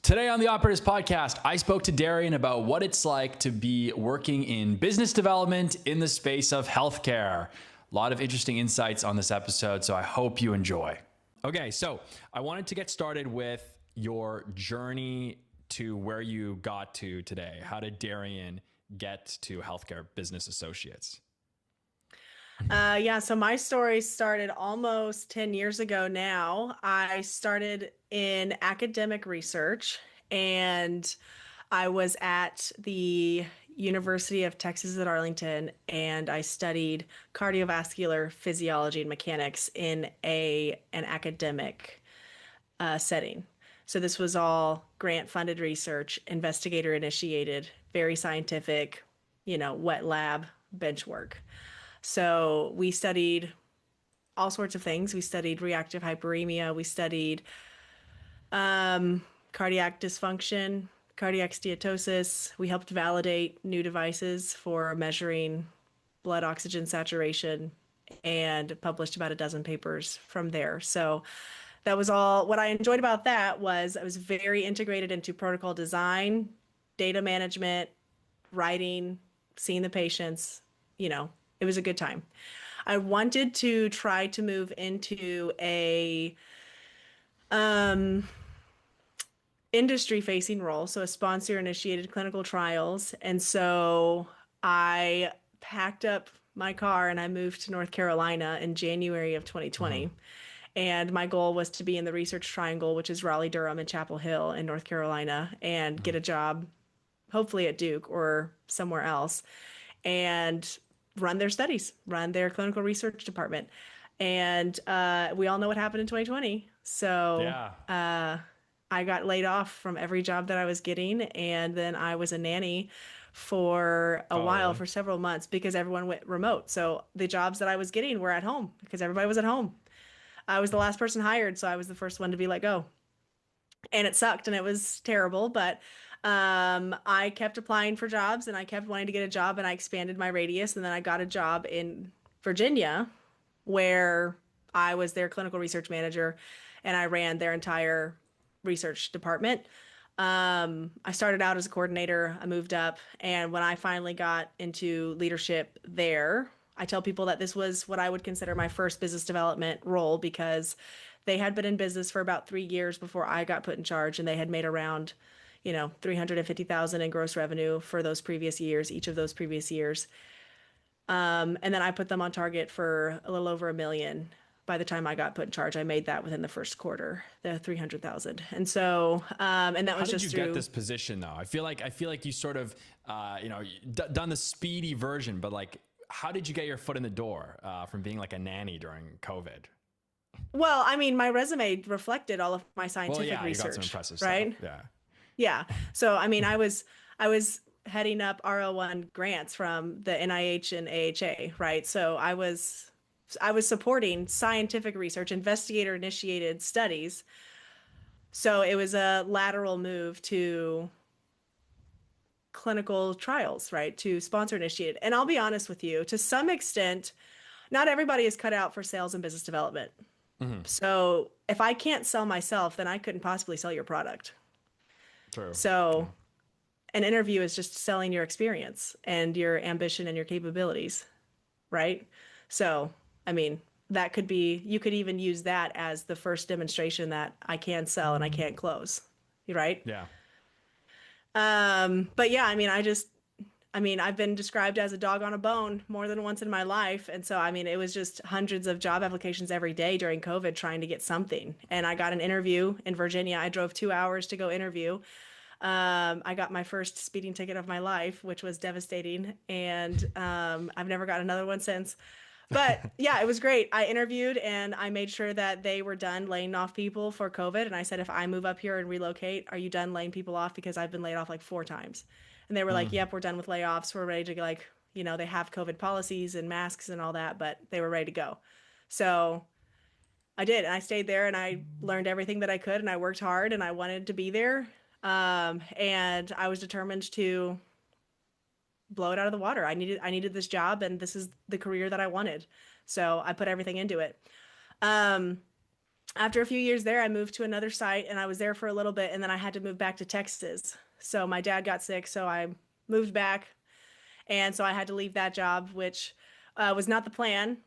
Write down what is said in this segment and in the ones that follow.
Today on the Operators Podcast, I spoke to Darian about what it's like to be working in business development in the space of healthcare. A lot of interesting insights on this episode, so I hope you enjoy. Okay, so I wanted to get started with your journey to where you got to today. How did Darian get to Healthcare Business Associates? So my story started almost 10 years ago now. I started in academic research and I was at the University of Texas at Arlington and I studied cardiovascular physiology and mechanics in an academic setting. So this was all grant funded research, investigator initiated, very scientific, wet lab bench work. So we studied all sorts of things. We studied reactive hyperemia. We studied cardiac dysfunction, cardiac steatosis. We helped validate new devices for measuring blood oxygen saturation and published about a dozen papers from there. So that was all. What I enjoyed about that was I was very integrated into protocol design, data management, writing, seeing the patients, it was a good time. I wanted to try to move into a industry facing role, so a sponsor initiated clinical trials. And so I packed up my car and I moved to North Carolina in January of 2020. And my goal was to be in the research triangle, which is Raleigh, Durham, and Chapel Hill in North Carolina, and get a job, hopefully at Duke or somewhere else, and run their studies, run their clinical research department. And we all know what happened in 2020. So Yeah. I got laid off from every job that I was getting. And then I was a nanny for a while, Really? for several months, because everyone went remote. So the jobs that I was getting were at home because everybody was at home. I was the last person hired, so I was the first one to be let go. And it sucked and it was terrible, but I kept applying for jobs and I kept wanting to get a job and I expanded my radius. And then I got a job in Virginia where I was their clinical research manager and I ran their entire research department. I started out as a coordinator, I moved up, and when I finally got into leadership there, I tell people that this was what I would consider my first business development role because they had been in business for about 3 years before I got put in charge, and they had made around 350,000 in gross revenue for those previous years, each of those previous years. And then I put them on target for a little over 1 million. By the time I got put in charge, I made that within the first quarter, the 300,000. And so, and that How was did you just get through. this position though? I feel like you sort of, done the speedy version, but like, how did you get your foot in the door from being like a nanny during COVID? Well, I mean, my resume reflected all of my Well, scientific yeah, you got some research, impressive stuff. right? Yeah. Yeah. So, I mean, I was heading up RO1 grants from the NIH and AHA, right? So I was supporting scientific research, investigator initiated studies. So it was a lateral move to clinical trials, right? To sponsor initiated. And I'll be honest with you, to some extent, not everybody is cut out for sales and business development. Hmm. So if I can't sell myself, then I couldn't possibly sell your product. True. So True. an interview is just selling your experience and your ambition and your capabilities, right? So, I mean, that could be, you could even use that as the first demonstration that I can sell and I can't close, right? Yeah. But yeah, I've been described as a dog on a bone more than once in my life. And so, I mean, it was just hundreds of job applications every day during COVID trying to get something. And I got an interview in Virginia. I drove 2 hours to go interview. I got my first speeding ticket of my life, which was devastating. And I've never got another one since. But yeah, it was great. I interviewed and I made sure that they were done laying off people for COVID. And I said, if I move up here and relocate, are you done laying people off? Because I've been laid off like 4 times. And they were like, Mm. yep, we're done with layoffs. We're ready to they have COVID policies and masks and all that, but they were ready to go. So I did. And I stayed there and I learned everything that I could and I worked hard and I wanted to be there. And I was determined to blow it out of the water. I needed this job and this is the career that I wanted. So I put everything into it. Um, After a few years there, I moved to another site and I was there for a little bit and then I had to move back to Texas. So my dad got sick, so I moved back and so I had to leave that job, which was not the plan,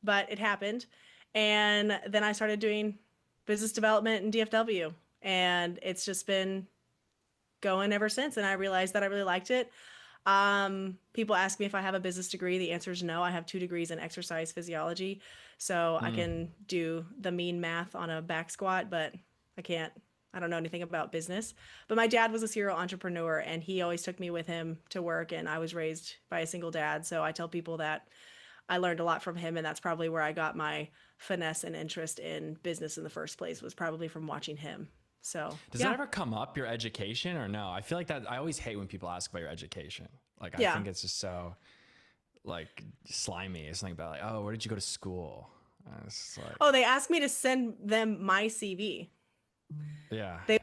but it happened. And then I started doing business development in DFW and it's just been going ever since. And I realized that I really liked it. People ask me if I have a business degree. The answer is no. I have 2 degrees in exercise physiology. So I can do the mean math on a back squat, but I can't, I don't know anything about business. But my dad was a serial entrepreneur and he always took me with him to work. And I was raised by a single dad. So I tell people that I learned a lot from him. And that's probably where I got my finesse and interest in business in the first place, was probably from watching him. So Does that ever come up, your education, or no? I feel like that, I always hate when people ask about your education. Like, I think it's just so like slimy. It's something about like, oh, where did you go to school? It's like, Oh, they asked me to send them my CV. yeah. They,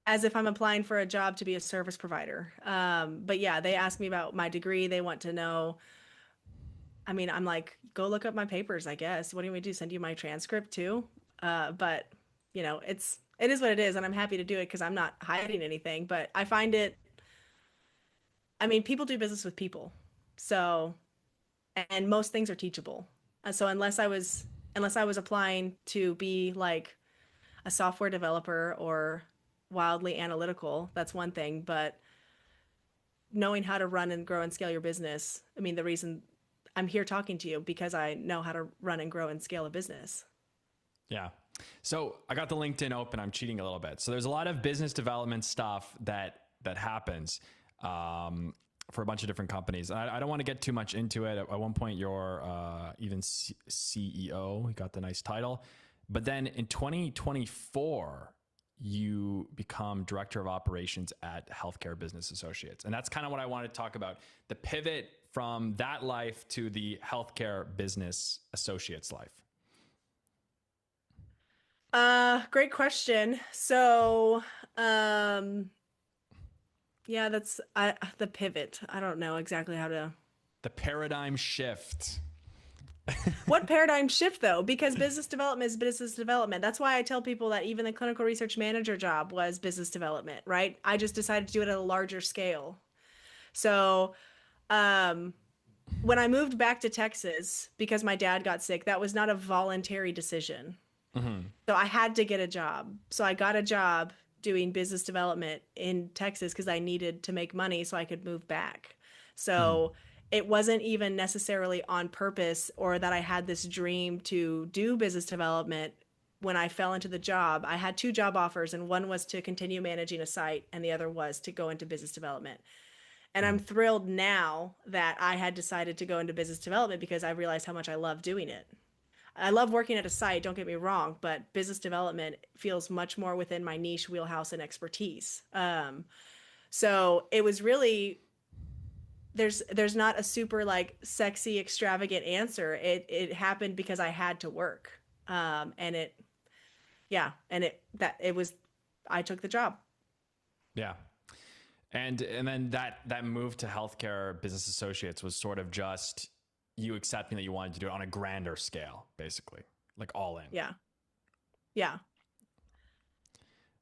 as if I'm applying for a job to be a service provider. But yeah, they ask me about my degree. They want to know. I mean, I'm like, go look up my papers, I guess. What do you want me to do? Send you my transcript too? But you know, it is what it is, and I'm happy to do it because I'm not hiding anything. But I find it. I mean, people do business with people, so and most things are teachable. So unless I was applying to be like a software developer or wildly analytical, that's one thing. But knowing how to run and grow and scale your business, I mean, the reason I'm here talking to you because I know how to run and grow and scale a business. Yeah. So I got the LinkedIn open. I'm cheating a little bit. So there's a lot of business development stuff that happens for a bunch of different companies. I don't want to get too much into it. At one point, you're even CEO. You got the nice title. But then in 2024, you become director of operations at Healthcare Business Associates. And that's kind of what I want to talk about. The pivot from that life to the Healthcare Business Associates life. Great question. So, yeah, that's the pivot. I don't know exactly how to. The paradigm shift. What paradigm shift though? Because business development is business development. That's why I tell people that even the clinical research manager job was business development, right? I just decided to do it at a larger scale. So, um, when I moved back to Texas because my dad got sick, that was not a voluntary decision. So I had to get a job. So I got a job doing business development in Texas because I needed to make money so I could move back. So it wasn't even necessarily on purpose or that I had this dream to do business development. When I fell into the job, I had 2 job offers, and one was to continue managing a site, and the other was to go into business development. And I'm thrilled now that I had decided to go into business development because I realized how much I love doing it. I love working at a site, don't get me wrong, but business development feels much more within my niche wheelhouse and expertise. So it was really there's not a super like sexy extravagant answer. It happened because I had to work. And it yeah, and it was I took the job. Yeah. And then that move to Healthcare Business Associates was sort of just you accepting that you wanted to do it on a grander scale, basically, like all in. Yeah. Yeah.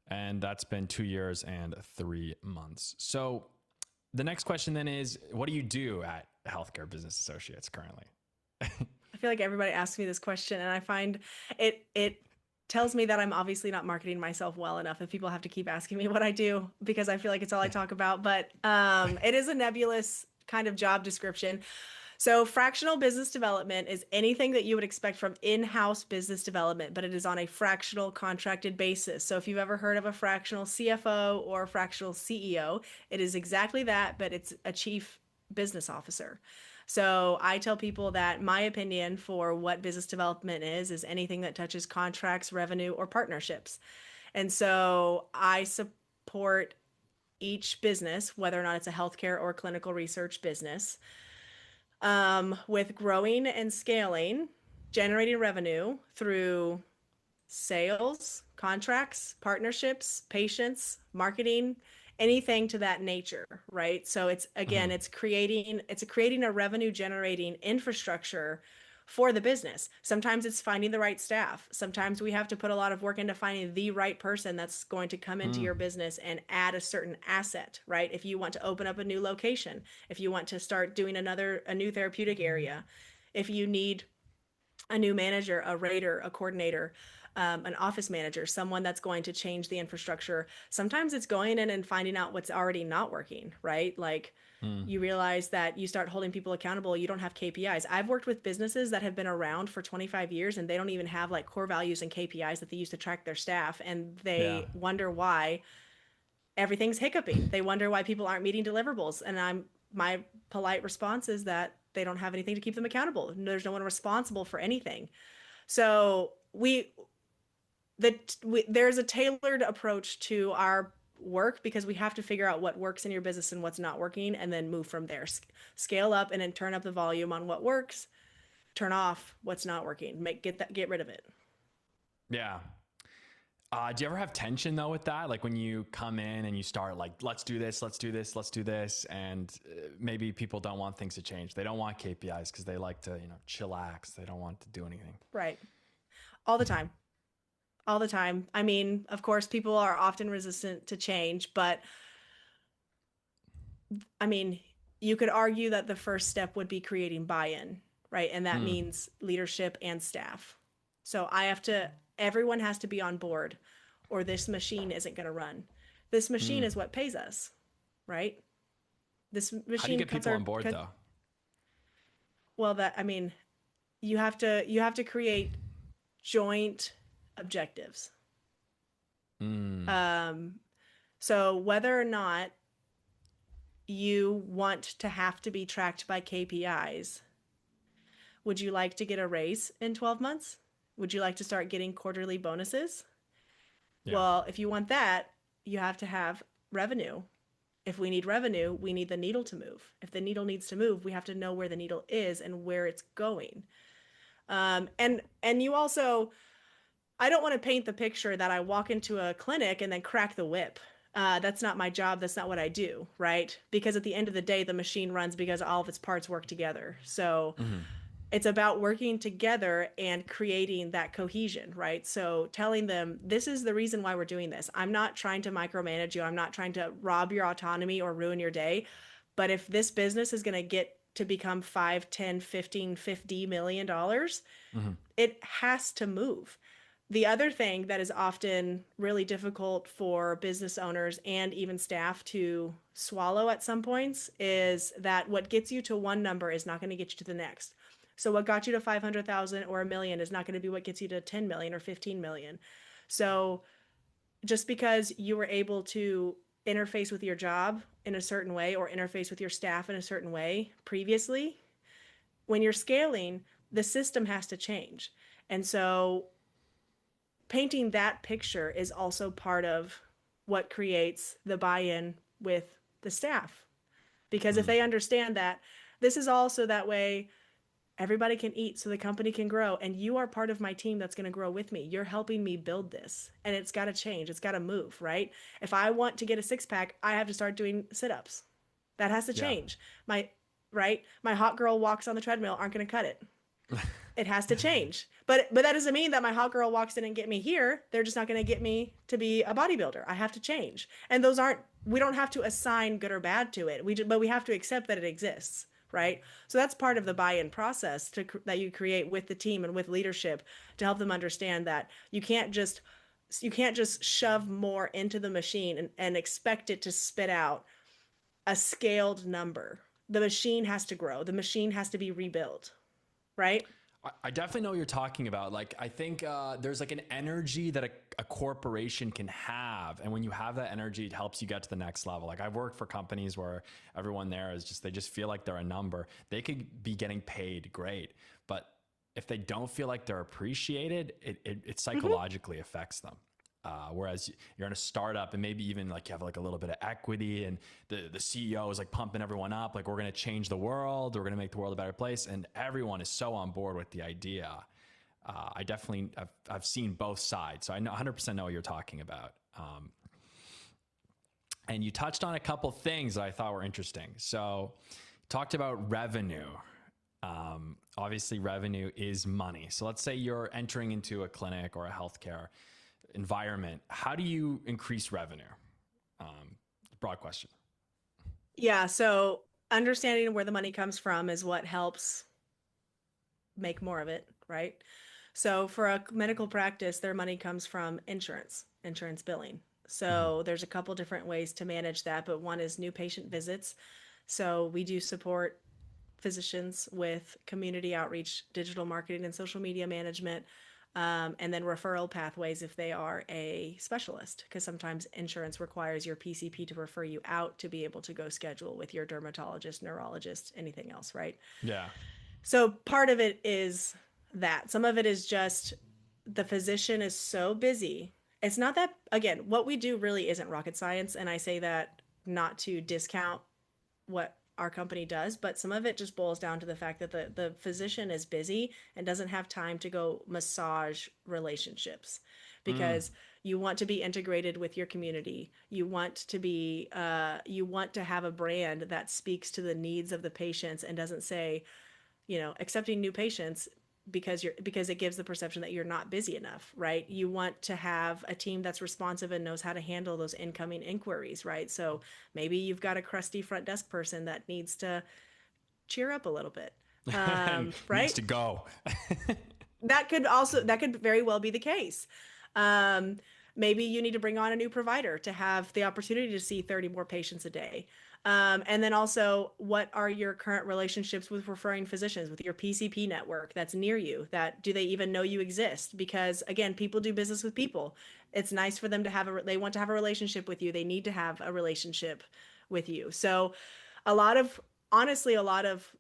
And that's been 2 years and 3 months. So the next question then is, what do you do at Healthcare Business Associates currently? I feel like everybody asks me this question, and I find it tells me that I'm obviously not marketing myself well enough if people have to keep asking me what I do, because I feel like it's all I talk about. But it is a nebulous kind of job description. So fractional business development is anything that you would expect from in-house business development, but it is on a fractional contracted basis. So if you've ever heard of a fractional CFO or a fractional CEO, it is exactly that, but it's a chief business officer. So I tell people that my opinion for what business development is anything that touches contracts, revenue, or partnerships. And so I support each business, whether or not it's a healthcare or clinical research business, with growing and scaling, generating revenue through sales, contracts, partnerships, patients, marketing, anything to that nature, right? So it's again, it's creating a revenue generating infrastructure for the business. Sometimes it's finding the right staff. Sometimes we have to put a lot of work into finding the right person that's going to come into your business and add a certain asset, right? If you want to open up a new location, if you want to start doing a new therapeutic area, if you need a new manager, a rater, a coordinator, an office manager, someone that's going to change the infrastructure. Sometimes it's going in and finding out what's already not working, right? Like you realize that you start holding people accountable. You don't have KPIs. I've worked with businesses that have been around for 25 years and they don't even have like core values and KPIs that they use to track their staff. And Yeah. they wonder why everything's hiccuping. They wonder why people aren't meeting deliverables. And my polite response is that they don't have anything to keep them accountable. There's no one responsible for anything. So there's a tailored approach to our work because we have to figure out what works in your business and what's not working and then move from there. Scale up and then turn up the volume on what works, turn off what's not working, get rid of it. Yeah. Do you ever have tension though with that? Like when you come in and you start like, let's do this, let's do this, let's do this. And maybe people don't want things to change. They don't want KPIs because they like to, chillax. They don't want to do anything. Right. All the time. All the time. I mean, of course, people are often resistant to change, but I mean, you could argue that the first step would be creating buy-in, right? And that means leadership and staff. So everyone has to be on board or this machine isn't going to run. This machine is what pays us, right? This machine. How do you get people on board though? Well, you have to create joint objectives. So whether or not you want to have to be tracked by KPIs, would you like to get a raise in 12 months? Would you like to start getting quarterly bonuses? Yeah. Well, if you want that, you have to have revenue. If we need revenue, we need the needle to move. If the needle needs to move, we have to know where the needle is and where it's going. And you also, I don't want to paint the picture that I walk into a clinic and then crack the whip. That's not my job. That's not what I do, right? Because at the end of the day, the machine runs because all of its parts work together. So it's about working together and creating that cohesion, right? So telling them, this is the reason why we're doing this. I'm not trying to micromanage you. I'm not trying to rob your autonomy or ruin your day. But if this business is going to get to become 5, 10, 15, $50 million, it has to move. The other thing that is often really difficult for business owners and even staff to swallow at some points is that what gets you to one number is not going to get you to the next. So what got you to 500,000 or $1 million is not going to be what gets you to 10 million or 15 million. So just because you were able to interface with your job in a certain way or interface with your staff in a certain way previously, when you're scaling, the system has to change. And so painting that picture is also part of what creates the buy-in with the staff. Because if they understand that this is also that way everybody can eat so the company can grow, and you are part of my team that's going to grow with me. You're helping me build this, and it's got to change. It's got to move, right? If I want to get a six-pack, I have to start doing sit-ups. That has to change. My hot girl walks on the treadmill aren't going to cut it. It has to change. But that doesn't mean that my hot girl walks in and get me here. They're just not going to get me to be a bodybuilder. I have to change. And we don't have to assign good or bad to it. But we have to accept that it exists. Right? So that's part of the buy-in process that you create with the team and with leadership to help them understand that you can't just shove more into the machine and expect it to spit out a scaled number. The machine has to grow. The machine has to be rebuilt. Right? I definitely know what you're talking about. Like, I think there's like an energy that a corporation can have. And when you have that energy, it helps you get to the next level. Like I've worked for companies where everyone there is they just feel like they're a number. They could be getting paid great, but if they don't feel like they're appreciated, it psychologically affects them. Whereas you're in a startup and maybe even like you have like a little bit of equity and the CEO is like pumping everyone up. Like we're going to change the world. We're going to make the world a better place. And everyone is so on board with the idea. I've seen both sides. So I know 100% know what you're talking about. And you touched on a couple things that I thought were interesting. So you talked about revenue. Obviously, revenue is money. So let's say you're entering into a clinic or a healthcare environment. How do you increase revenue? Broad question. Yeah, so understanding where the money comes from is what helps make more of it, right? So for a medical practice, their money comes from insurance billing. Mm-hmm. So there's a couple different ways to manage that, but one is new patient visits. So we do support physicians with community outreach, digital marketing, and social media management, and then referral pathways if they are a specialist, because sometimes insurance requires your PCP to refer you out to be able to go schedule with your dermatologist, neurologist, anything else, right? Yeah. So part of it is that. Some of it is just the physician is so busy. It's not that, again, what we do really isn't rocket science. And I say that not to discount what our company does, but some of it just boils down to the fact that the physician is busy and doesn't have time to go massage relationships Mm. because you want to be integrated with your community. You want to have a brand that speaks to the needs of the patients and doesn't say, accepting new patients because it gives the perception that you're not busy enough, right? You want to have a team that's responsive and knows how to handle those incoming inquiries, right? So maybe you've got a crusty front desk person that needs to cheer up a little bit, And needs right? to go. That could very well be the case. Um, Maybe you need to bring on a new provider to have the opportunity to see 30 more patients a day. And then also, what are your current relationships with referring physicians, with your PCP network that's near you? That do they even know you exist? Because again, people do business with people. It's nice for them to they want to have a relationship with you. They need to have a relationship with you. So, honestly, a lot of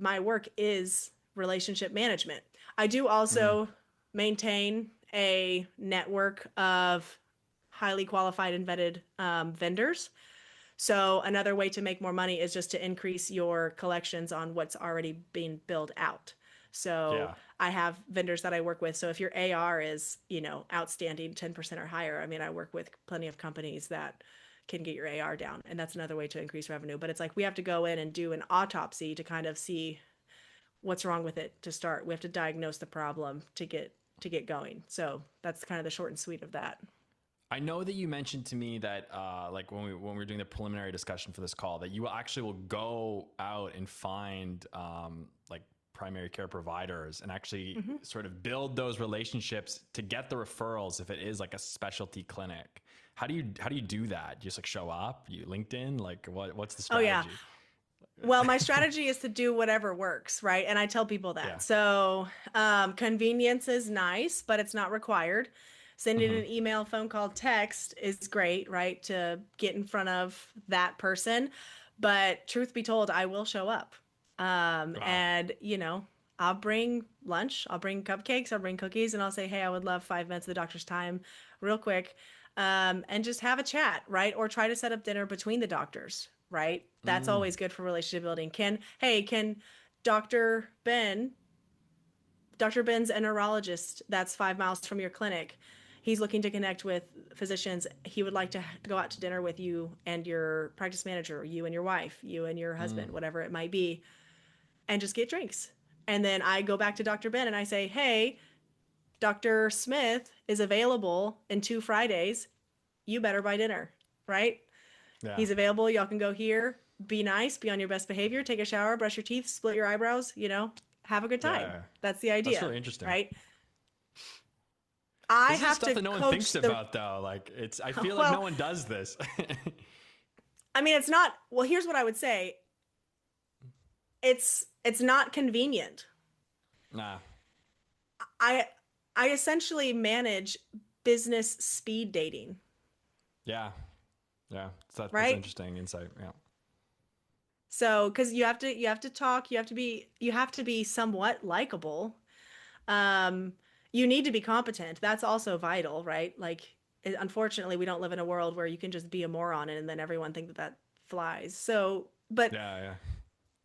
my work is relationship management. I do Mm. also maintain a network of highly qualified and vetted vendors. So another way to make more money is just to increase your collections on what's already being billed out. So Yeah. I have vendors that I work with. So if your AR is, outstanding 10% or higher, I mean, I work with plenty of companies that can get your AR down. And that's another way to increase revenue. But it's like we have to go in and do an autopsy to kind of see what's wrong with it to start. We have to diagnose the problem to get going. So that's kind of the short and sweet of that. I know that you mentioned to me that, like when we were doing the preliminary discussion for this call, that you actually will go out and find like primary care providers and actually Mm-hmm. sort of build those relationships to get the referrals if it is like a specialty clinic. How do you do that? You just like show up, you LinkedIn, like what's the Oh yeah. strategy? Well, my strategy is to do whatever works, right? And I tell people that. Yeah. So, convenience is nice, but it's not required. Sending Hmm. an email, phone call, text is great, right? To get in front of that person. But truth be told, I will show up. Wow. And, I'll bring lunch, I'll bring cupcakes, I'll bring cookies, and I'll say, hey, I would love 5 minutes of the doctor's time real quick. And just have a chat, right? Or try to set up dinner between the doctors, right? That's Mm. always good for relationship building. Can Dr. Ben, Dr. Ben's a neurologist that's 5 miles from your clinic. He's looking to connect with physicians. He would like to go out to dinner with you and your practice manager, you and your wife, you and your Mm. husband, whatever it might be, and just get drinks. And then I go back to Dr. Ben and I say, hey, Dr. Smith is available in 2 Fridays. You better buy dinner, right? Yeah. He's available. Y'all can go here, be nice, be on your best behavior, take a shower, brush your teeth, split your eyebrows, have a good time. Yeah. That's the That's idea, really interesting. right? I This is have stuff to that no one thinks coach the, about though. Like I feel like no well, one does this. I mean, it's not, well, here's what I would say. It's not convenient. Nah. I, I essentially manage business speed dating, Yeah. Yeah. That's right? interesting insight. Yeah. So, because you have to talk, you have to be somewhat likable. Um, you need to be competent. That's also vital, right? Like, unfortunately, we don't live in a world where you can just be a moron and then everyone think that flies. So, but Yeah. Yeah.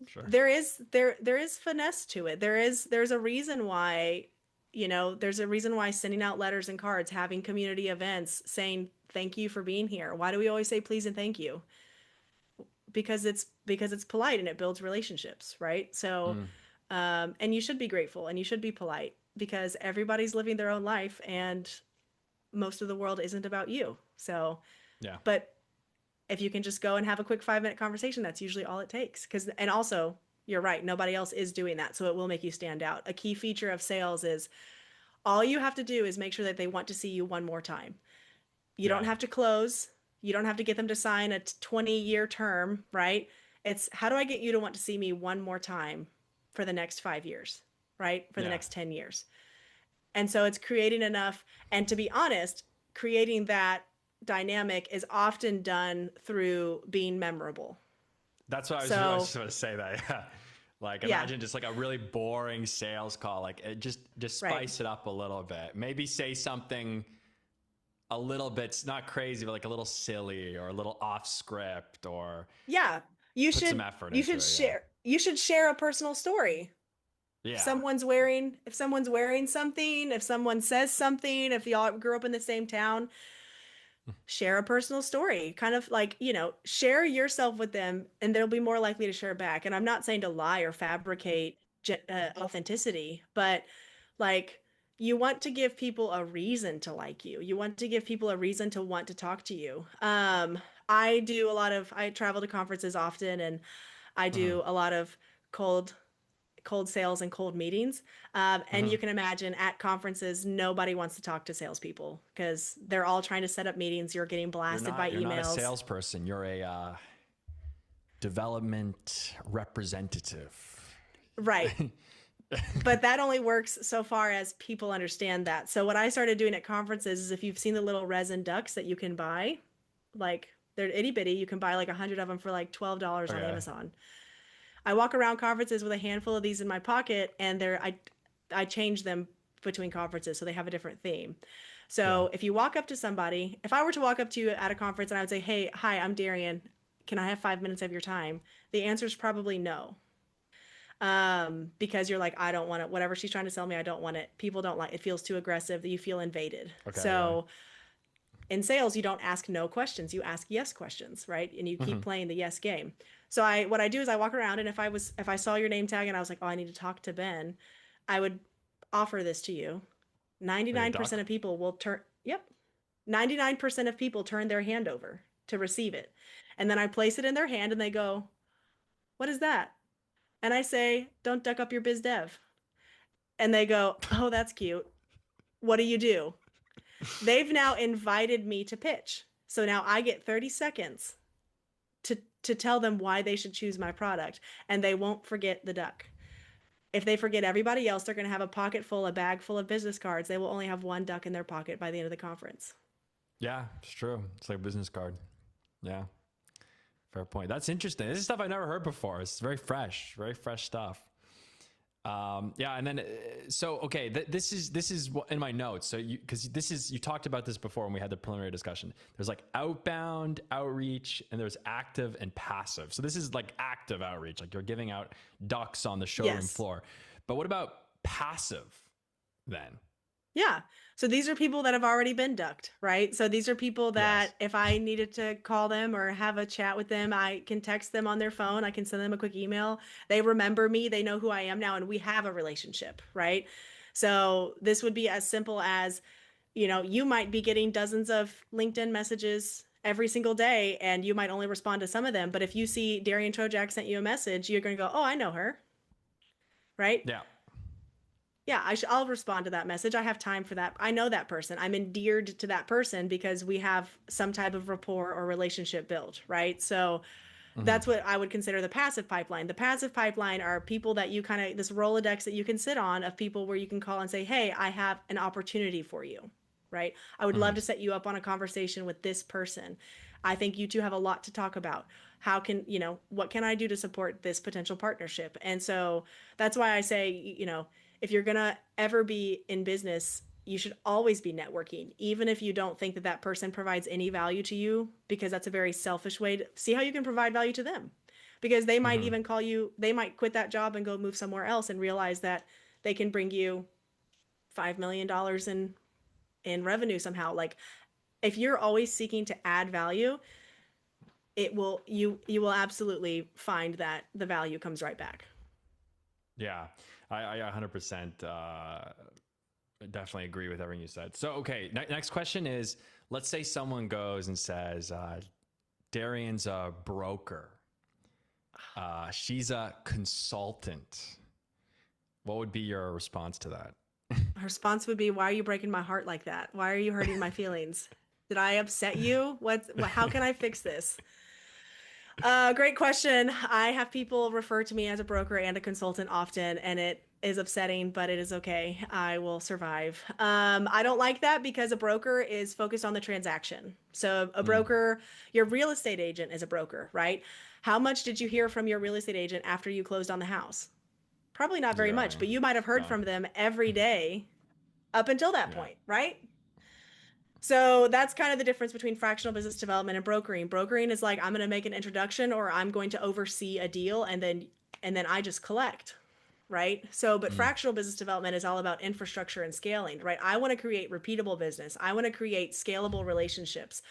Sure. there is finesse to it. There's a reason why, there's a reason why sending out letters and cards, having community events, saying thank you for being here. Why do we always say please and thank you? Because it's polite and it builds relationships, right? So, Mm. And you should be grateful and you should be polite because everybody's living their own life and most of the world isn't about you. So, Yeah. but if you can just go and have a quick 5 minute conversation, that's usually all it takes. And also, you're right, nobody else is doing that. So it will make you stand out. A key feature of sales is all you have to do is make sure that they want to see you one more time. You don't Yeah. have to close. You don't have to get them to sign a 20-year term, right? It's how do I get you to want to see me one more time for the next 5 years, right? For the Yeah. next 10 years. And so it's creating enough. And to be honest, creating that dynamic is often done through being memorable. That's what I was So, just going to say that. Yeah. Like yeah, imagine just like a really boring sales call. Like it just right. spice it up a little bit. Maybe say something a little bit not crazy, but like a little silly or a little off script or Yeah. You put some should effort you into should it. Yeah. share a personal story. Yeah. If someone's wearing something, if someone says something, if y'all grew up in the same town, share a personal story. Kind of like, share yourself with them and they'll be more likely to share back. And I'm not saying to lie or fabricate authenticity, but like you want to give people a reason to like you. You want to give people a reason to want to talk to you. I travel to conferences often and I Hmm. do a lot of cold sales and cold meetings. And Hmm. you can imagine at conferences, nobody wants to talk to salespeople because they're all trying to set up meetings. You're getting blasted by You're not a emails. salesperson. You're a development representative. Right. But that only works so far as people understand that. So what I started doing at conferences is if you've seen the little resin ducks that you can buy, like they're itty bitty, you can buy like 100 of them for like $12 on Okay. Amazon. I walk around conferences with a handful of these in my pocket and I change them between conferences so they have a different theme. Yeah. So if you walk up to somebody, if I were to walk up to you at a conference and I would say, "Hey, hi, I'm Darian. Can I have 5 minutes of your time?" The answer is probably no. Because you're like, I don't want it. Whatever she's trying to sell me, I don't want it. People don't like it. Feels too aggressive. That you feel invaded. Okay. Yeah. So in sales, you don't ask no questions. You ask yes questions, right? And you keep Hmm. playing the yes game. So what I do is I walk around and if I saw your name tag and I was like, "Oh, I need to talk to Ben," I would offer this to you. Like a 99% duck. of people will turn, yep. 99% of people turn their hand over to receive it. And then I place it in their hand and they go, "What is that?" And I say, "Don't duck up your biz dev." And they go, "Oh, that's cute. What do you do?" They've now invited me to pitch. So now I get 30 seconds to tell them why they should choose my product and they won't forget the duck. If they forget everybody else, they're going to have a bag full of business cards. They will only have one duck in their pocket by the end of the conference. Yeah, it's true. It's like a business card. Yeah. Fair point. That's interesting. This is stuff I've never heard before. It's very fresh stuff. Yeah, and then okay, this is in my notes. So you talked about this before when we had the preliminary discussion. There's like outbound outreach, and there's active and passive. So this is like active outreach, like you're giving out ducks on the showroom Yes. floor. But what about passive then? Yeah. So these are people that have already been ducked, right? So these are people Yes. that if I needed to call them or have a chat with them, I can text them on their phone. I can send them a quick email. They remember me. They know who I am now, and we have a relationship, right? So this would be as simple as, you might be getting dozens of LinkedIn messages every single day, and you might only respond to some of them. But if you see Darian Trojacek sent you a message, you're going to go, "Oh, I know her," right? Yeah. Yeah, I'll respond to that message. I have time for that. I know that person. I'm endeared to that person because we have some type of rapport or relationship built, right? So Hmm. that's what I would consider the passive pipeline. The passive pipeline are people that you kind of, this Rolodex that you can sit on of people where you can call and say, "Hey, I have an opportunity for you," right? "I would love Hmm. to set you up on a conversation with this person. I think you two have a lot to talk about. What can I do to support this potential partnership?" And so that's why I say, if you're going to ever be in business, you should always be networking, even if you don't think that that person provides any value to you, because that's a very selfish way to see how you can provide value to them. Because they might Hmm. even call you, they might quit that job and go move somewhere else and realize that they can bring you $5 million in revenue somehow. Like if you're always seeking to add value, you will absolutely find that the value comes right back. Yeah, I 100% definitely agree with everything you said. So, okay, next question is, let's say someone goes and says, Darian's a broker. She's a consultant. What would be your response to that? Her response would be, "Why are you breaking my heart like that? Why are you hurting my feelings? Did I upset you? How can I fix this?" Great question. I have people refer to me as a broker and a consultant often, and it is upsetting, but it is okay. I will survive. I don't like that because a broker is focused on the transaction. So a Mm, broker, your real estate agent is a broker, right? How much did you hear from your real estate agent after you closed on the house? Probably not very much, zero. but you might have heard Done. from them every day up until that Yeah. point, right? So that's kind of the difference between fractional business development and brokering. Brokering is like I'm going to make an introduction or I'm going to oversee a deal and then I just collect, right? So but Mm, fractional business development is all about infrastructure and scaling, right? I want to create repeatable business. I want to create scalable relationships.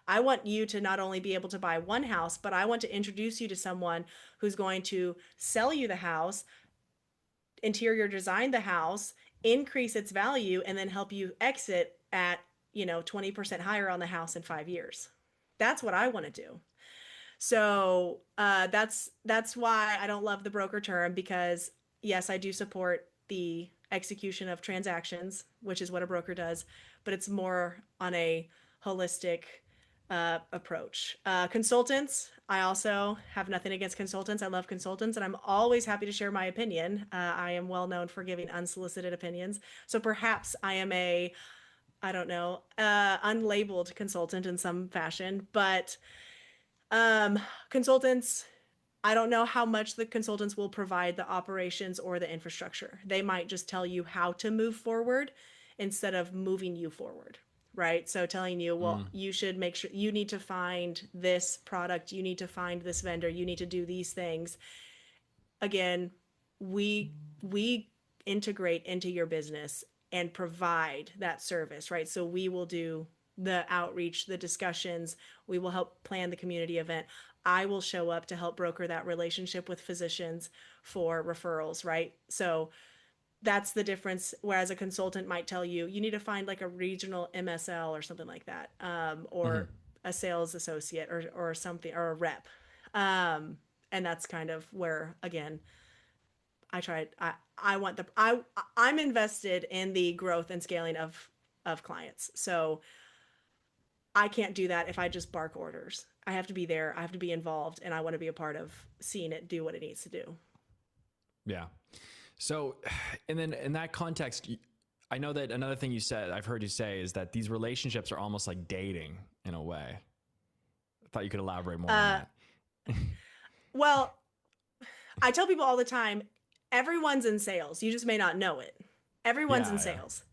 I want you to not only be able to buy one house, but I want to introduce you to someone who's going to sell you the house, interior design the house, increase its value, and then help you exit at, 20% higher on the house in 5 years. That's what I want to do. So that's why I don't love the broker term because yes, I do support the execution of transactions, which is what a broker does, but it's more on a holistic approach. Consultants, I also have nothing against consultants. I love consultants, and I'm always happy to share my opinion. I am well known for giving unsolicited opinions, so perhaps I am a I don't know, unlabeled consultant in some fashion, but um, consultants, I don't know how much the consultants will provide the operations or the infrastructure. They might just tell you how to move forward instead of moving you forward, right? So telling you, well, mm, you should make sure you need to find this product, you need to find this vendor, you need to do these things. Again, we integrate into your business and provide that service, right? So we will do the outreach, the discussions, we will help plan the community event. I will show up to help broker that relationship with physicians for referrals, right? So that's the difference. Whereas a consultant might tell you, you need to find like a regional MSL or something like that, or mhm. a sales associate or something, or a rep. And that's kind of where, again, I want I'm invested in the growth and scaling of clients. So I can't do that if I just bark orders. I have to be there, I have to be involved, and I want to be a part of seeing it do what it needs to do. Yeah. So, and then in that context, I know that another thing you said, I've heard you say, is that these relationships are almost like dating in a way. I thought you could elaborate more on Uh, that. well, I tell people all the time, everyone's in sales. You just may not know it. Everyone's in Yeah, yeah. sales.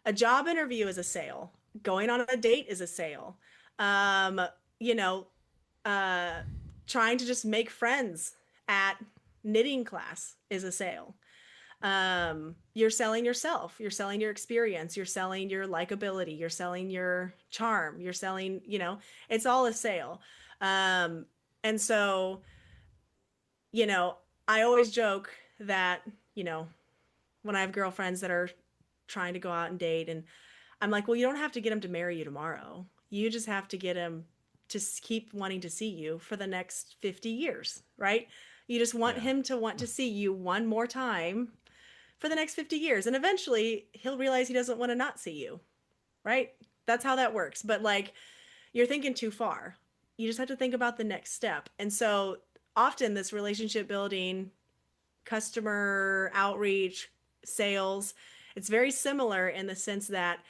A job interview is a sale. Going on a date is a sale. Um, you know, uh, trying to just make friends at knitting class is a sale. You're selling yourself, you're selling your experience, you're selling your likability, you're selling your charm, you're selling, it's all a sale. Um, and so, you know, I always joke that, you know, when I have girlfriends that are trying to go out and date, and I'm like, well, you don't have to get him to marry you tomorrow. You just have to get him to keep wanting to see you for the next 50 years, right? You just want Yeah. him to want to see you one more time for the next 50 years. And eventually he'll realize he doesn't want to not see you, right? That's how that works. But like, you're thinking too far. You just have to think about the next step. And so often this relationship building, customer outreach, sales, it's very similar in the sense that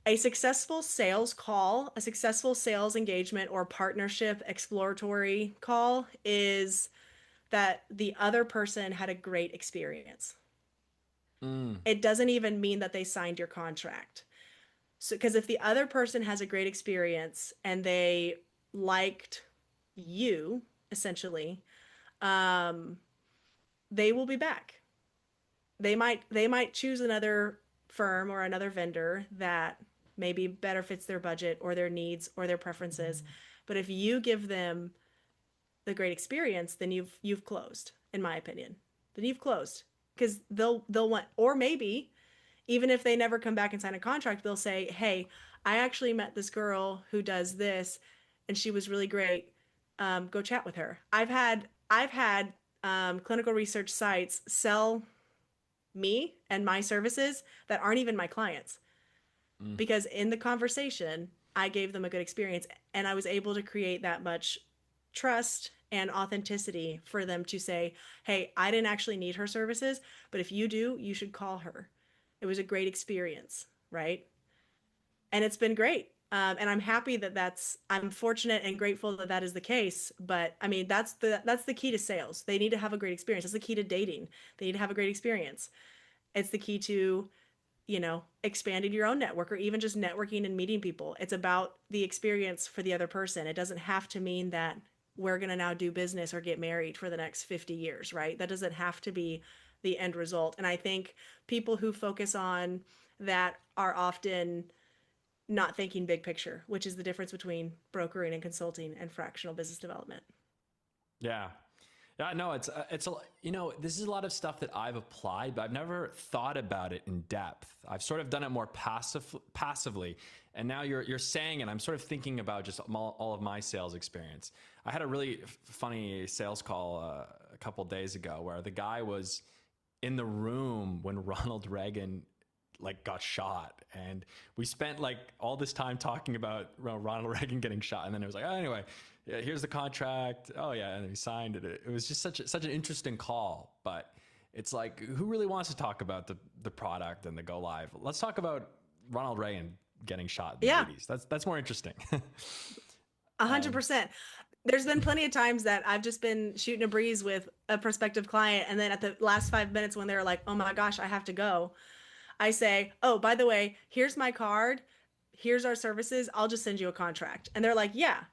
a successful sales call, a successful sales engagement or partnership exploratory call is that the other person had a great experience. Mm, It doesn't even mean that they signed your contract. So, because if the other person has a great experience and they liked you, essentially, um, they will be back. They might choose another firm or another vendor that maybe better fits their budget or their needs or their preferences. But if you give them the great experience, then you've closed, in my opinion. Then you've closed. because they'll want, or maybe even if they never come back and sign a contract, they'll say, "Hey, I actually met this girl who does this, and she was really great. Go chat with her." I've had clinical research sites sell me and my services that aren't even my clients Mm. because in the conversation, I gave them a good experience and I was able to create that much trust and authenticity for them to say, "Hey, I didn't actually need her services, but if you do, you should call her. It was a great experience," right? And it's been great. And I'm happy that I'm fortunate and grateful that that is the case. But I mean, that's the key to sales. They need to have a great experience. That's the key to dating. They need to have a great experience. It's the key to, expanding your own network or even just networking and meeting people. It's about the experience for the other person. It doesn't have to mean that we're going to now do business or get married for the next 50 years, right? That doesn't have to be the end result. And I think people who focus on that are often not thinking big picture, which is the difference between brokering and consulting and fractional business development. Yeah. Yeah, no, this is a lot of stuff that I've applied, but I've never thought about it in depth. I've sort of done it more passively. And now you're saying it, I'm sort of thinking about just all of my sales experience. I had a really funny sales call a couple days ago where the guy was in the room when Ronald Reagan like got shot, and we spent like all this time talking about Ronald Reagan getting shot, and then it was like, oh, anyway, yeah, here's the contract. Oh yeah, and he signed it. It was just such an interesting call, but it's like, who really wants to talk about the product and the go live? Let's talk about Ronald Reagan getting shot in the Yeah, 80s. That's more interesting. 100%. There's been plenty of times that I've just been shooting a breeze with a prospective client, and then at the last 5 minutes when they're like, "Oh my gosh, I have to go," I say, "Oh, by the way, here's my card. Here's our services. I'll just send you a contract." And they're like, "Yeah."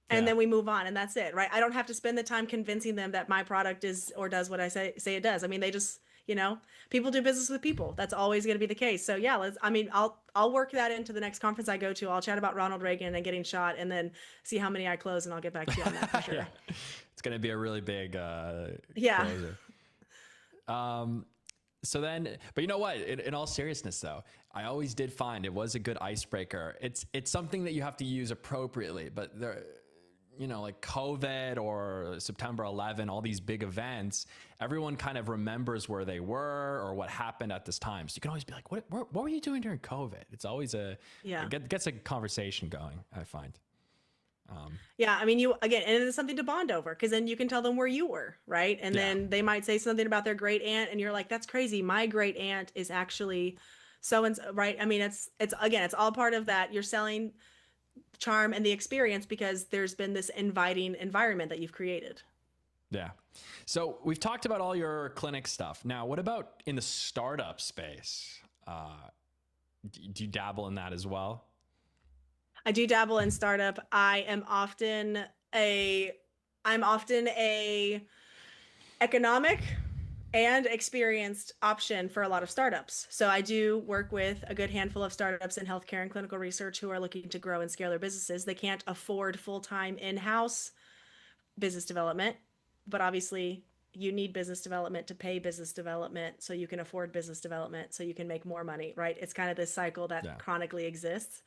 And Yeah. then we move on and that's it, right? I don't have to spend the time convincing them that my product is or does what I say it does. I mean, they just, people do business with people. That's always going to be the case. So yeah, I'll work that into the next conference I go to. I'll chat about Ronald Reagan and getting shot and then see how many I close and I'll get back to you on that for Yeah. sure. It's going to be a really big Yeah. closer. So then, but you know what? In all seriousness, though, I always did find it was a good icebreaker. It's something that you have to use appropriately, but there, like COVID or September 11, all these big events, everyone kind of remembers where they were or what happened at this time. So you can always be like, what were you doing during COVID? It's always it Yeah. gets a conversation going, I find. Yeah, I mean, you again, and it's something to bond over because then you can tell them where you were, right? And Yeah. then they might say something about their great aunt, and you're like, "That's crazy. My great aunt is actually so and so," right? I mean, it's again, it's all part of that. You're selling charm and the experience because there's been this inviting environment that you've created. Yeah. So we've talked about all your clinic stuff. Now, what about in the startup space? Do you dabble in that as well? I do dabble in startup. A I'm often a economic and experienced option for a lot of startups. So I do work with a good handful of startups in healthcare and clinical research who are looking to grow and scale their businesses. They can't afford full-time in-house business development, but obviously you need business development to pay business development so you can afford business development so you can make more money, right? It's kind of this cycle that Yeah. chronically exists.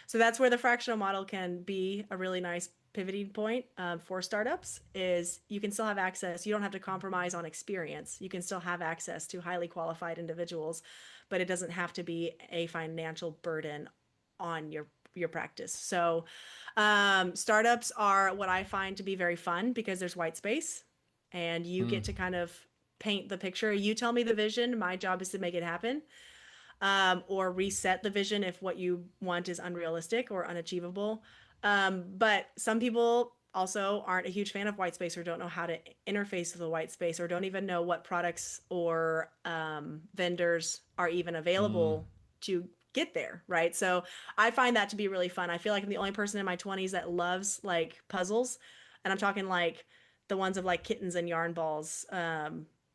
So that's where the fractional model can be a really nice pivoting point for startups is you can still have access. You don't have to compromise on experience. You can still have access to highly qualified individuals, but it doesn't have to be a financial burden on your practice. So startups are what I find to be very fun because there's white space and you Mm. get to kind of paint the picture. You tell me the vision. My job is to make it happen or reset the vision if what you want is unrealistic or unachievable. But some people also aren't a huge fan of white space or don't know how to interface with the white space or don't even know what products or vendors are even Mm. available to get there, right? So I find that to be really fun. I feel like I'm the only person in my 20s that loves like puzzles. And I'm talking like the ones of like kittens and yarn balls.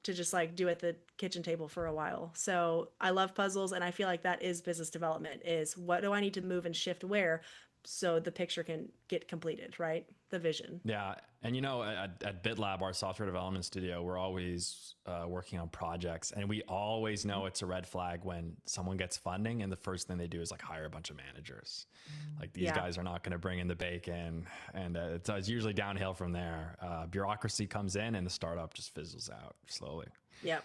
To just like do at the kitchen table for a while. So I love puzzles and I feel like that is business development is what do I need to move and shift where so the picture can get completed, right? the vision. Yeah. And at BitLab, our software development studio, we're always working on projects, and we always know it's a red flag when someone gets funding and the first thing they do is like hire a bunch of managers. Like these guys are not going to bring in the bacon, and it's usually downhill from there. Bureaucracy comes in and the startup just fizzles out slowly. Yeah.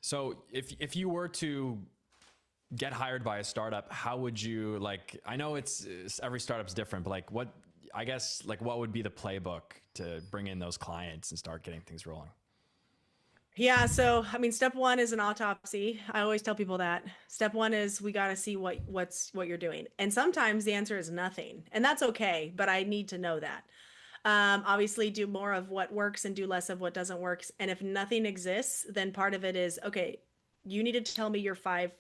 So if you were to get hired by a startup, how would you, like, I know it's every startup's different, but like what would be the playbook to bring in those clients and start getting things rolling? Yeah. So, I mean, step one is an autopsy. I always tell people that step one is we got to see what you're doing. And sometimes the answer is nothing, and that's okay, but I need to know that. Obviously do more of what works and do less of what doesn't work. And if nothing exists, then part of it is, okay, you need to tell me your 5-year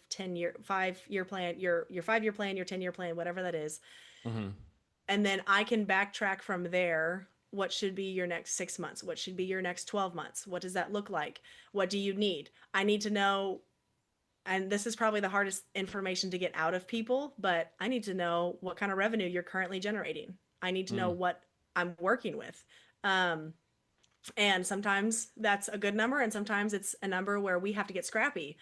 plan, your 5-year plan, your 10-year plan, whatever that is. Mm-hmm. And then I can backtrack from there. What should be your next 6 months? What should be your next 12 months? What does that look like? What do you need? I need to know, and this is probably the hardest information to get out of people, but I need to know what kind of revenue you're currently generating. I need to know what I'm working with. And sometimes that's a good number, and sometimes it's a number where we have to get scrappy.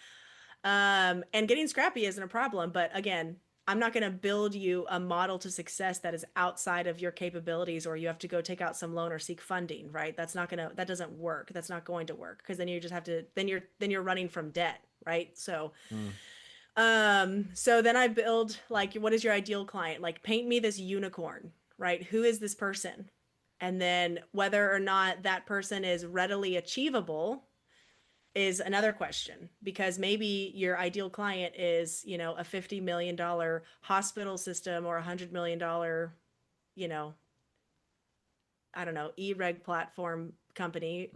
And getting scrappy isn't a problem, but again, I'm not going to build you a model to success that is outside of your capabilities, or you have to go take out some loan or seek funding, right? That doesn't work. That's not going to work, because then you just have to, then you're running from debt, right? So, so then I build, like, what is your ideal client? Like, paint me this unicorn, right? Who is this person? And then whether or not that person is readily achievable is another question, because maybe your ideal client is, a $50 million hospital system, or $100 million, I don't know, e-reg platform company,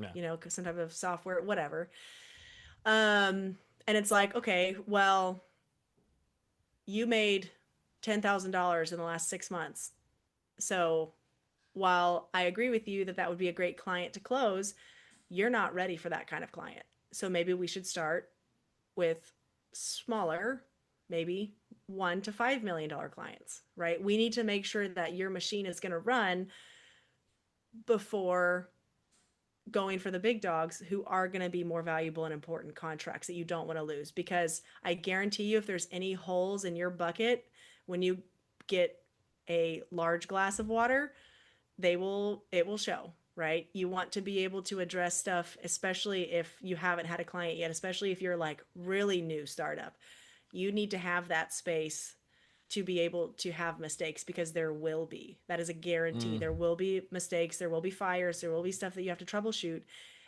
some type of software, whatever. And it's like, okay, well, you made $10,000 in the last 6 months. So while I agree with you that that would be a great client to close, you're not ready for that kind of client. So maybe we should start with smaller, maybe $1 to $5 million clients, right? We need to make sure that your machine is going to run before going for the big dogs, who are going to be more valuable and important contracts that you don't want to lose. Because I guarantee you, if there's any holes in your bucket, when you get a large glass of water, it will show, right? You want to be able to address stuff, especially if you haven't had a client yet, especially if you're like really new startup. You need to have that space to be able to have mistakes, because there will be. That is a guarantee. There will be mistakes. There will be fires. There will be stuff that you have to troubleshoot.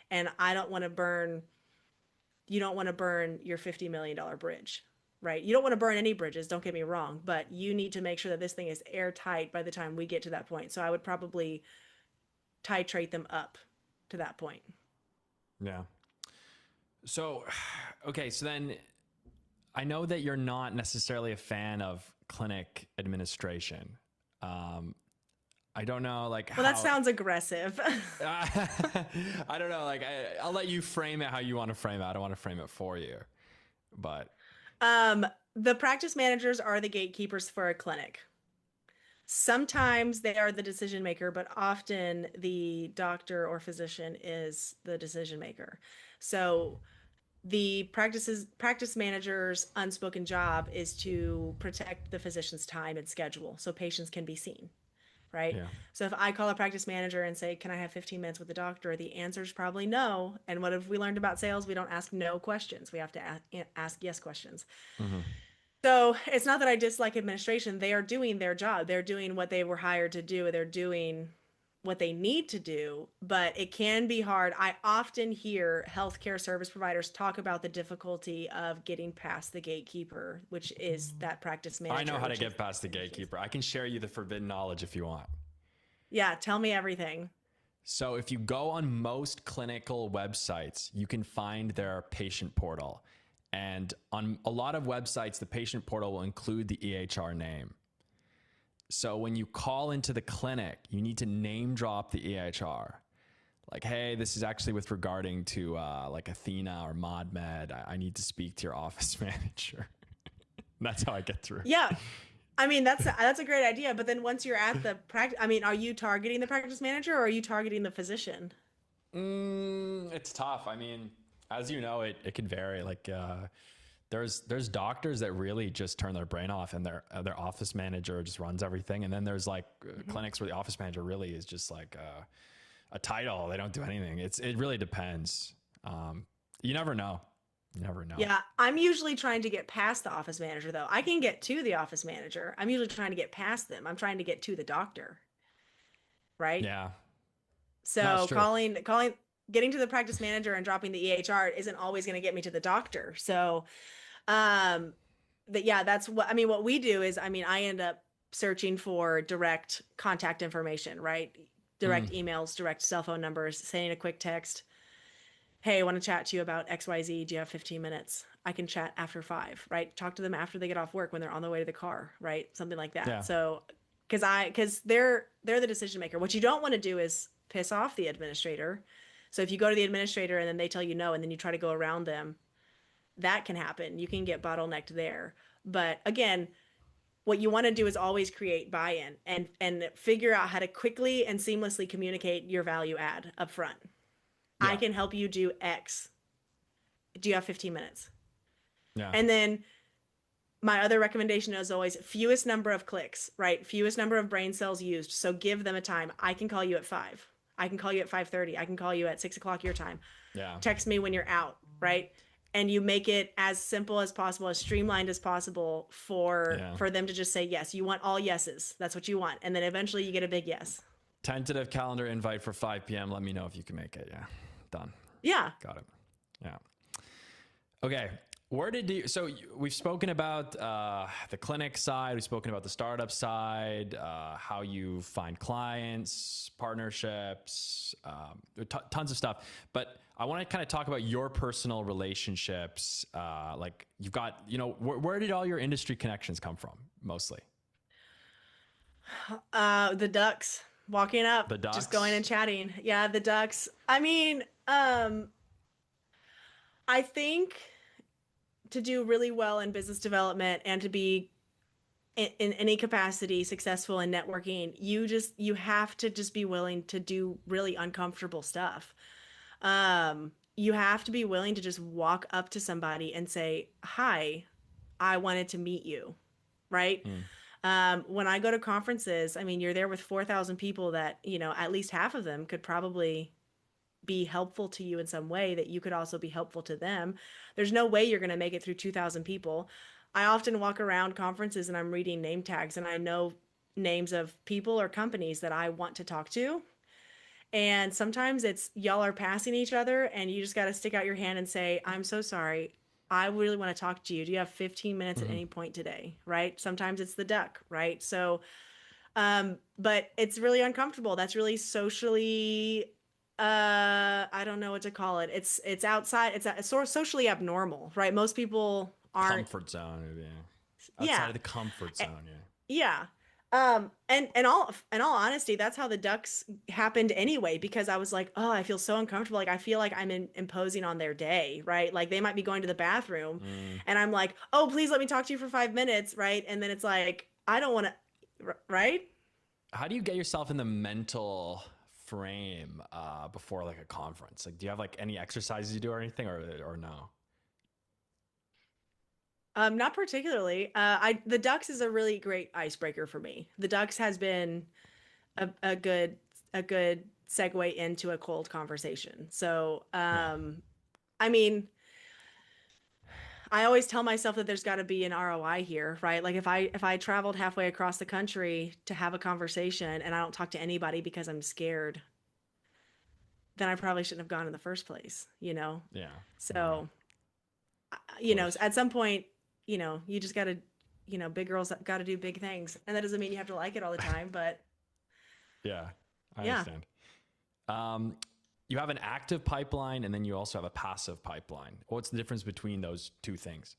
And I don't want to burn, you don't want to burn your $50 million bridge, right? You don't want to burn any bridges, don't get me wrong, but you need to make sure that this thing is airtight by the time we get to that point. So I would probably titrate them up to that point. Yeah. So, okay. So then I know that you're not necessarily a fan of clinic administration. I don't know, like, well, that sounds aggressive. I don't know. Like, I'll let you frame it how you want to frame it. I don't want to frame it for you, but the practice managers are the gatekeepers for a clinic. Sometimes they are the decision maker, but often the doctor or physician is the decision maker. So the practice manager's unspoken job is to protect the physician's time and schedule so patients can be seen, right? Yeah. So if I call a practice manager and say, can I have 15 minutes with the doctor? The answer is probably no. And what have we learned about sales? We don't ask no questions. We have to ask yes questions. Mm-hmm. So it's not that I dislike administration. They are doing their job. They're doing what they were hired to do. They're doing what they need to do, but it can be hard. I often hear healthcare service providers talk about the difficulty of getting past the gatekeeper, which is that practice manager. I know how to get past the gatekeeper. I can share you the forbidden knowledge if you want. Yeah, tell me everything. So if you go on most clinical websites, you can find their patient portal. And on a lot of websites, the patient portal will include the EHR name. So when you call into the clinic, you need to name drop the EHR. Like, hey, this is actually with regarding to like Athena or ModMed. I need to speak to your office manager. That's how I get through. Yeah. I mean, that's a great idea. But then once you're at the practice, I mean, are you targeting the practice manager or are you targeting the physician? It's tough. I mean, as you know, it could vary. Like, there's doctors that really just turn their brain off, and their office manager just runs everything. And then there's like Mhm. clinics where the office manager really is just like a title. They don't do anything. It really depends. You never know. You never know. Yeah, I'm usually trying to get past the office manager though. I can get to the office manager. I'm usually trying to get past them. I'm trying to get to the doctor, right? Yeah, no, it's So true. getting to the practice manager and dropping the EHR isn't always going to get me to the doctor. So, um, yeah, that's what I mean. What we do is, I mean, I end up searching for direct contact information, right? Mm, Direct emails, direct cell phone numbers, sending a quick text. Hey, I want to chat to you about XYZ. Do you have 15 minutes? I can chat after 5, right? Talk to them after they get off work when they're on the way to the car, right? Something like that. yeah, So, because they're the decision maker. What you don't want to do is piss off the administrator. So if you go to the administrator and then they tell you no, and then you try to go around them, that can happen. You can get bottlenecked there. But again, what you want to do is always create buy-in and figure out how to quickly and seamlessly communicate your value add up front. I yeah, can help you do X. Do you have 15 minutes? yeah. And then my other recommendation is always fewest number of clicks, right? Fewest number of brain cells used. So give them a time. I can call you at 5. I can call you at 5:30. I can call you at 6 o'clock your time. Yeah. Text me when you're out, right? And you make it as simple as possible, as streamlined as possible Yeah. for them to just say yes. You want all yeses. That's what you want. And then eventually you get a big yes. Tentative calendar invite for 5 p.m. Let me know if you can make it. Yeah. Done. Yeah. Got it. Yeah. Okay. We've spoken about the clinic side, we've spoken about the startup side, how you find clients, partnerships, tons of stuff. But I want to kind of talk about your personal relationships. Like you've got, where did all your industry connections come from mostly? The ducks walking up, The just going docs? and chatting. Yeah, the ducks. I mean, I think to do really well in business development and to be in any capacity successful in networking, you have to just be willing to do really uncomfortable stuff. You have to be willing to just walk up to somebody and say, "Hi, I wanted to meet you." Right? Mm, When I go to conferences, I mean, you're there with 4,000 people that, at least half of them could probably be helpful to you in some way that you could also be helpful to them. There's no way you're going to make it through 2,000 people. I often walk around conferences and I'm reading name tags and I know names of people or companies that I want to talk to. And sometimes it's y'all are passing each other and you just got to stick out your hand and say, "I'm so sorry. I really want to talk to you. Do you have 15 minutes at hmm any point today?" Right? Sometimes it's the duck, right? So, but it's really uncomfortable. That's really socially, I don't know what to call it. It's outside. It's sort of socially abnormal, right? Most people aren't. Comfort zone. Yeah. Outside Yeah, of the comfort eh, zone. Yeah. yeah. And in all honesty, that's how the ducks happened anyway. Because I was like, oh, I feel so uncomfortable. Like I feel like I'm imposing on their day, right? Like they might be going to the bathroom, Mm. and I'm like, oh, please let me talk to you for 5 minutes, right? And then it's like, I don't want to, right? How do you get yourself in the mental frame before like a conference? Like, do you have like any exercises you do or anything, or no? Not particularly. The Ducks is a really great icebreaker for me. The Ducks has been a good segue into a cold conversation. So, Yeah. I mean, I always tell myself that there's got to be an ROI here, right? Like if I traveled halfway across the country to have a conversation and I don't talk to anybody because I'm scared, then I probably shouldn't have gone in the first place, you know? Yeah. Yeah. So, Of course. at some point, you just got to, big girls got to do big things. And that doesn't mean you have to like it all the time, but Yeah. I yeah. understand. Um, you have an active pipeline and then you also have a passive pipeline. What's the difference between those two things?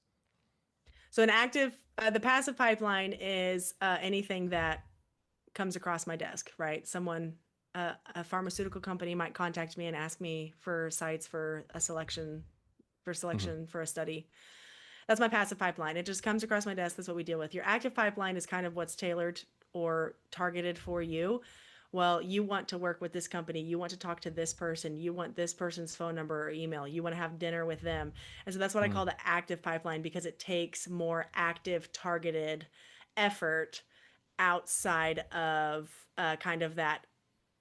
So the passive pipeline is anything that comes across my desk, right? A pharmaceutical company might contact me and ask me for sites for a selection, Hmm. for a study. That's my passive pipeline. It just comes across my desk. That's what we deal with. Your active pipeline is kind of what's tailored or targeted for you. Well, you want to work with this company. You want to talk to this person. You want this person's phone number or email. You want to have dinner with them. And so that's what I Mm, call the active pipeline because it takes more active, targeted effort outside of kind of that.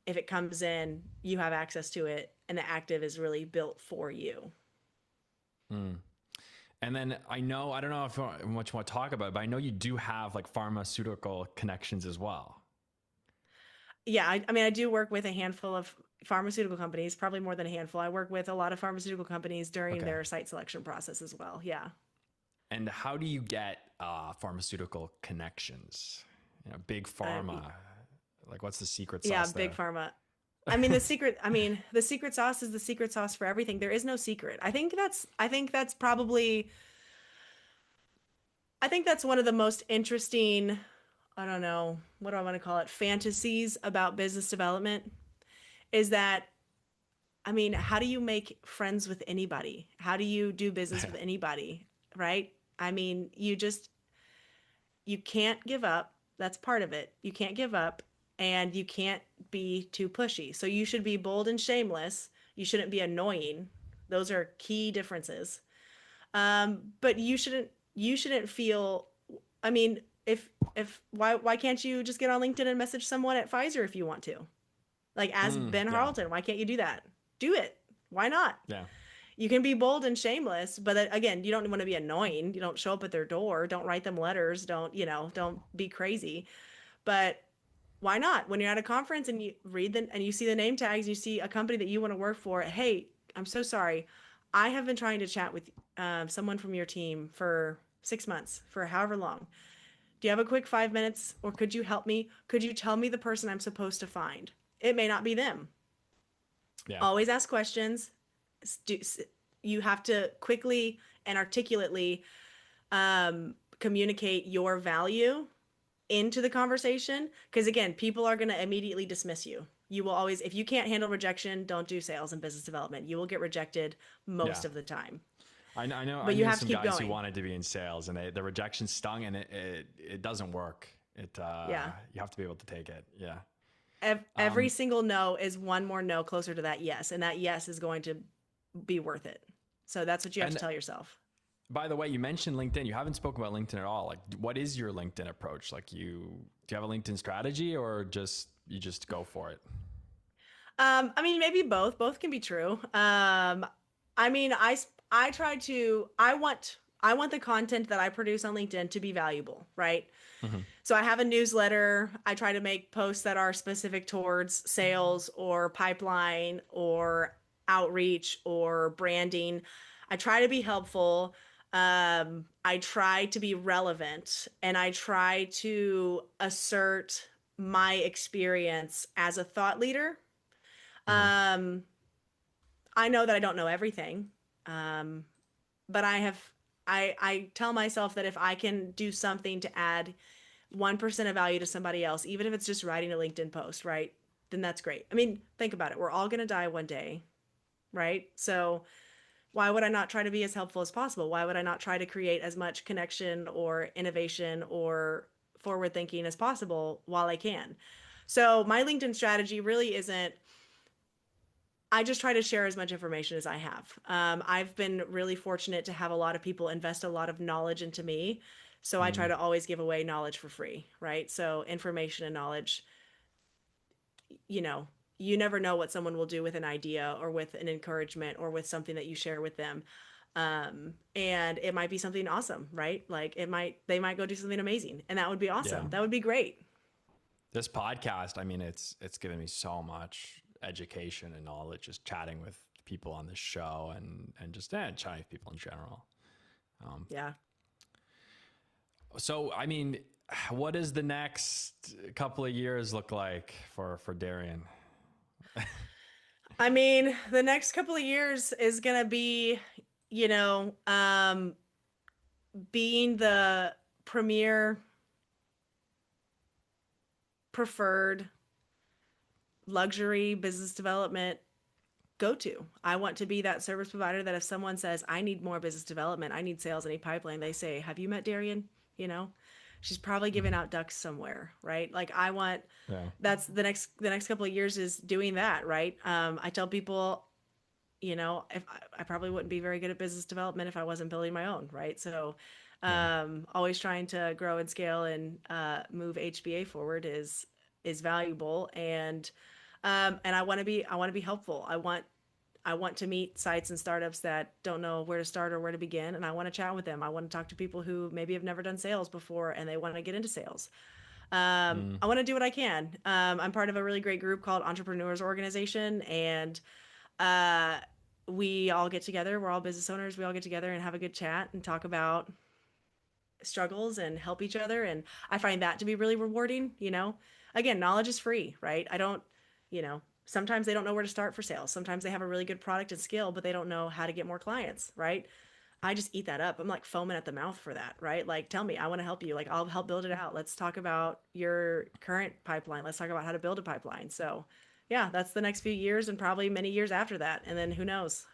If it comes in, you have access to it, and the active is really built for you. mm. And then I know, I don't know if much you want to talk about it, but I know you do have like pharmaceutical connections as well. Yeah, I mean, I do work with a handful of pharmaceutical companies, probably more than a handful. I work with a lot of pharmaceutical companies during Okay. their site selection process as well. Yeah. And how do you get pharmaceutical connections? You know, big Um, pharma. Like, what's the secret yeah, sauce big there? pharma. The secret sauce is the secret sauce for everything. There is no secret. I think that's one of the most interesting, I don't know, what do I want to call it, fantasies about business development is that, I mean, how do you make friends with anybody? How do you do business with anybody? Right? I mean, you can't give up. That's part of it. You can't give up and you can't be too pushy. So you should be bold and shameless. You shouldn't be annoying. Those are key differences. But you shouldn't feel, I mean, if why can't you just get on LinkedIn and message someone at Pfizer if you want to? Like as Ben Yeah. Harlton, why can't you do that? Do it. Why not? Yeah. You can be bold and shameless, but again, you don't want to be annoying. You don't show up at their door. Don't write them letters. Don't be crazy. But why not? When you're at a conference and you read them and you see the name tags, you see a company that you want to work for. Hey, I'm so sorry. I have been trying to chat with someone from your team for 6 months, for however long. Do you have a quick 5 minutes, or could you help me? Could you tell me the person I'm supposed to find? It may not be them. Yeah. Always ask questions. You have to quickly and articulately communicate your value into the conversation. Because again, people are going to immediately dismiss you. You will always, if you can't handle rejection, don't do sales and business development. You will get rejected most Yeah. of the time. I But you knew have to some keep guys who going. wanted to be in sales and the rejection stung and it doesn't work. Yeah. You have to be able to take it. Yeah. Every Um, single no is one more no closer to that yes. And that yes is going to be worth it. So that's what you have to and tell yourself. by the way, you mentioned LinkedIn. You haven't spoken about LinkedIn at all. Like, what is your LinkedIn approach? Like, do you have a LinkedIn strategy or you just go for it? I mean, maybe both. Both can be true. I mean, I try to. I want the content that I produce on LinkedIn to be valuable, right? Hmm. So I have a newsletter. I try to make posts that are specific towards sales or pipeline or outreach or branding. I try to be helpful. I try to be relevant and I try to assert my experience as a thought leader. Hmm. Um, I know that I don't know everything, um, but I tell myself that if I can do something to add 1% of value to somebody else, even if it's just writing a LinkedIn post, right? Then that's great. I mean, think about it. We're all going to die one day, right? So why would I not try to be as helpful as possible? Why would I not try to create as much connection or innovation or forward thinking as possible while I can? So my LinkedIn strategy really isn't, I just try to share as much information as I have. I've been really fortunate to have a lot of people invest a lot of knowledge into me. So I try Hmm. to always give away knowledge for free, right? So information and knowledge, you know, you never know what someone will do with an idea or with an encouragement or with something that you share with them. And it might be something awesome, right? Like they might go do something amazing and that would be Yeah. awesome. That would be great. This podcast, I mean, it's given me so much education and knowledge just chatting with people on this show and just chatting with people in general. Um, Yeah. so, I mean, what does the next couple of years look like for Darian? I mean, the next couple of years is going to be, you know, being the premier preferred luxury business development go to. I want to be that service provider that if someone says, I need more business development, I need sales, I need pipeline, they say, have you met Darian? You know, she's probably giving out ducks somewhere, right? Like I want, Yeah. that's the next couple of years is doing that, right? I tell people, you know, if I probably wouldn't be very good at business development if I wasn't building my own, right? So, Yeah. always trying to grow and scale and move HBA forward is valuable, and I want to be helpful. I want to meet sites and startups that don't know where to start or where to begin, and I want to chat with them. I want to talk to people who maybe have never done sales before and they want to get into sales. I want to do what I can. I'm part of a really great group called Entrepreneurs Organization, and uh, we all get together. We're all business owners. We all get together and have a good chat and talk about struggles and help each other. And I find that to be really rewarding. You know, again, knowledge is free, right? I don't, sometimes they don't know where to start for sales. Sometimes they have a really good product and skill, but they don't know how to get more clients, right? I just eat that up. I'm like foaming at the mouth for that, right? Like, tell me, I want to help you. Like, I'll help build it out. Let's talk about your current pipeline. Let's talk about how to build a pipeline. So, yeah, that's the next few years and probably many years after that. And then who knows?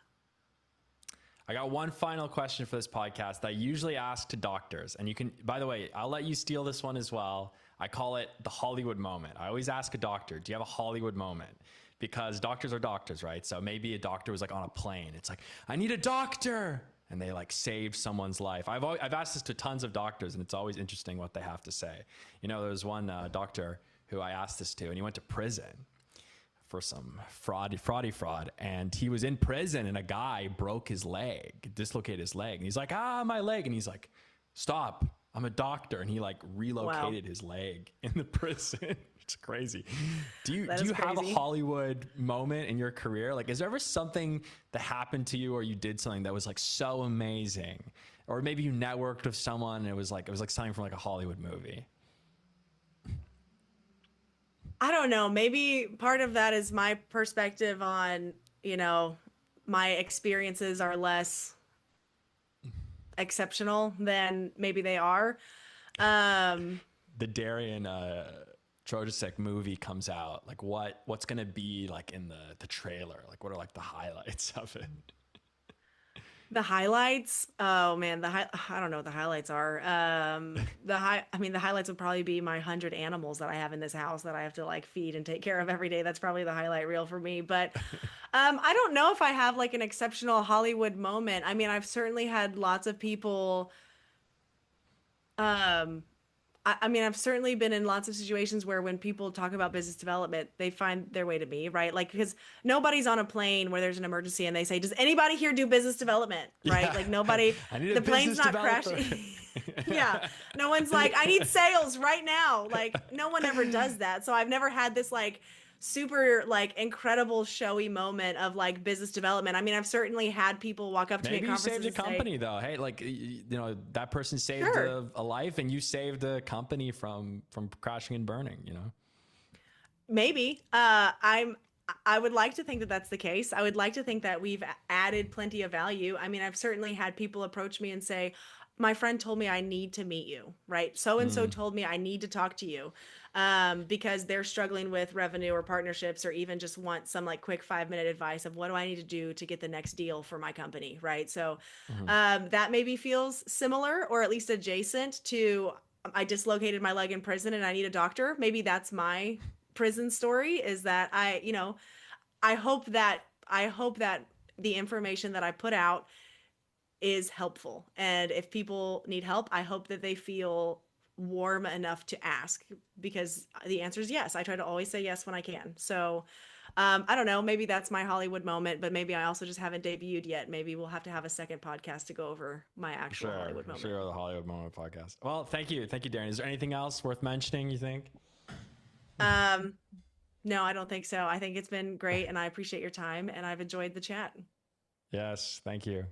I got one final question for this podcast that I usually ask to doctors. And you can, by the way, I'll let you steal this one as well. I call it the Hollywood moment. I always ask a doctor, do you have a Hollywood moment? Because doctors are doctors, right? So maybe a doctor was like on a plane. It's like, I need a doctor. And they like save someone's life. I've asked this to tons of doctors, and it's always interesting what they have to say. You know, there was one doctor who I asked this to, and he went to prison for some fraud, and he was in prison, and a guy broke his leg, dislocated his leg, and he's like, my leg, and he's like, stop, I'm a doctor, and he like relocated his leg in the prison. It's crazy. Do you have a Hollywood moment in your career? Like, is there ever something that happened to you or you did something that was like so amazing, or maybe you networked with someone and it was like something from like a Hollywood movie? I don't know. Maybe part of that is my perspective on, my experiences are less exceptional than maybe they are. The Darian Trojacek movie comes out. Like what's going to be like in the trailer? Like what are like the highlights of it? The highlights. Oh man, I don't know what the highlights are. The highlights would probably be my 100 animals that I have in this house that I have to like feed and take care of every day. That's probably the highlight reel for me. But I don't know if I have like an exceptional Hollywood moment. I mean, I've certainly had lots of people. I've certainly been in lots of situations where when people talk about business development, they find their way to me, right? Like, because nobody's on a plane where there's an emergency and they say, does anybody here do business development? Right? Yeah. Like nobody, the plane's not crashing. Yeah. No one's like, I need sales right now. Like no one ever does that. So I've never had this like super like incredible showy moment of like business development. I mean, I've certainly had people walk up to me at conferences. Maybe you saved a company though. Hey, like, that person saved a life and you saved a company from crashing and burning, Maybe. I would like to think that that's the case. I would like to think that we've added plenty of value. I mean, I've certainly had people approach me and say, my friend told me I need to meet you, right? So-and-so told me I need to talk to you because they're struggling with revenue or partnerships or even just want some like quick 5-minute advice of what do I need to do to get the next deal for my company, right? So that maybe feels similar or at least adjacent to I dislocated my leg in prison and I need a doctor. Maybe that's my prison story is that I hope that the information that I put out is helpful. And if people need help, I hope that they feel warm enough to ask because the answer is yes. I try to always say yes when I can. So I don't know, maybe that's my Hollywood moment, but maybe I also just haven't debuted yet. Maybe we'll have to have a second podcast to go over my actual Hollywood moment. Sure, the Hollywood moment podcast. Well, thank you, Darren. Is there anything else worth mentioning, you think? No, I don't think so. I think it's been great and I appreciate your time and I've enjoyed the chat. Yes, thank you.